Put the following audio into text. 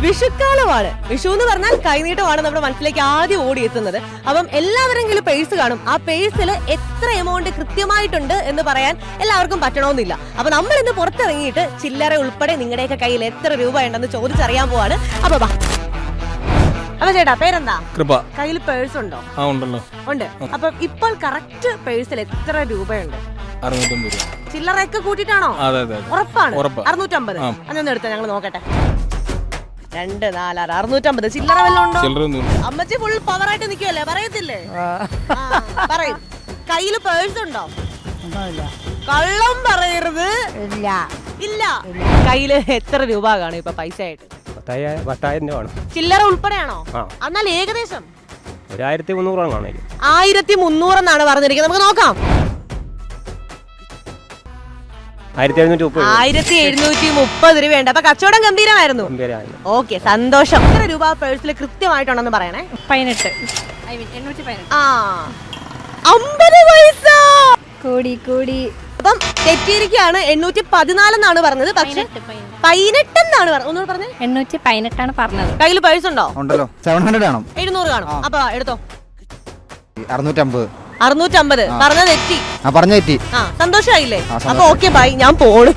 വിഷുക്കാലമാണ്. വിഷു എന്ന് പറഞ്ഞാൽ കൈനീട്ടമാണ് നമ്മുടെ മനസ്സിലേക്ക് ആദ്യം ഓടിയെത്തുന്നത്. അപ്പം എല്ലാവരെങ്കിലും പേഴ്സ് കാണും. ആ പേഴ്സിൽ എത്ര എമൗണ്ട് കൃത്യമായിട്ടുണ്ട് എന്ന് പറയാൻ എല്ലാവർക്കും പറ്റണമെന്നില്ല. അപ്പൊ നമ്മൾ ഇന്ന് പുറത്തിറങ്ങിയിട്ട് ചില്ലറ ഉൾപ്പെടെ നിങ്ങളുടെയൊക്കെ കയ്യിൽ എത്ര രൂപ ഉണ്ടെന്ന് ചോദിച്ചറിയാൻ പോവാണ്. അപ്പൊ അപ്പൊ ചേട്ടാ പേരെന്താ? കൃപ. കയ്യിൽ പേഴ്സ് ഉണ്ടോ? ഉണ്ടല്ലോ. ഉണ്ട്. അപ്പൊ ഇപ്പോൾ കറക്റ്റ് പേഴ്സിൽ എത്ര രൂപയുണ്ട്? 650 രൂപ. ചില്ലറയൊക്കെ കൂട്ടിട്ടാണോ? ഉറപ്പാണ്? 650. അതൊന്നും എടുത്താ ഞങ്ങൾ നോക്കട്ടെ. 2, 4, 650. ചില്ലറ വല്ലതും ഉണ്ടോ? അമ്മച്ചി ഫുൾ പവർ ആയിട്ട് നിൽക്കുവല്ലേ, പറയത്തില്ലേ? പറയും. കയ്യില് പേഴ്സ് ഉണ്ടോ? കള്ളം പറയരുത്. ഇല്ല. കയ്യില് എത്ര രൂപ കാണും ഇപ്പൊ പൈസ ആയിട്ട്? 10,000 രൂപ. ചില്ലറ ഉൾപ്പെടെയാണോ? എന്നാൽ ഏകദേശം 1,300 കാണും. 1,300 എന്നാണ് പറഞ്ഞിരിക്കുന്നത്. നമുക്ക് നോക്കാം. 1,730 രൂപയുണ്ട്. അപ്പൊ കച്ചവടം ഗംഭീരമായിരുന്നു. ഓക്കെ, സന്തോഷം. എത്ര രൂപ പേഴ്സിൽ കൃത്യമായിട്ടുണ്ടെന്ന് പറയണേ. 18. ആ 50 പൈസ കൂടി. അപ്പം തെറ്റിയിരിക്കുകയാണ്. 814 എന്നാണ് പറഞ്ഞത്. പക്ഷെ 18 എന്നാണ് ഒന്നുകൂടെ പറഞ്ഞത്. 818 ആണ് പറഞ്ഞത്. കയ്യിൽ പേഴ്സ് ഉണ്ടോ? ഉണ്ടല്ലോ. 700 ആണോ? 700 കാണും. അപ്പൊ എടുത്തോ. 650. 650 പറഞ്ഞ തെറ്റി. പറഞ്ഞു തെറ്റി. സന്തോഷമായില്ലേ? അപ്പൊ ഓക്കെ ബൈ, ഞാൻ പോണു.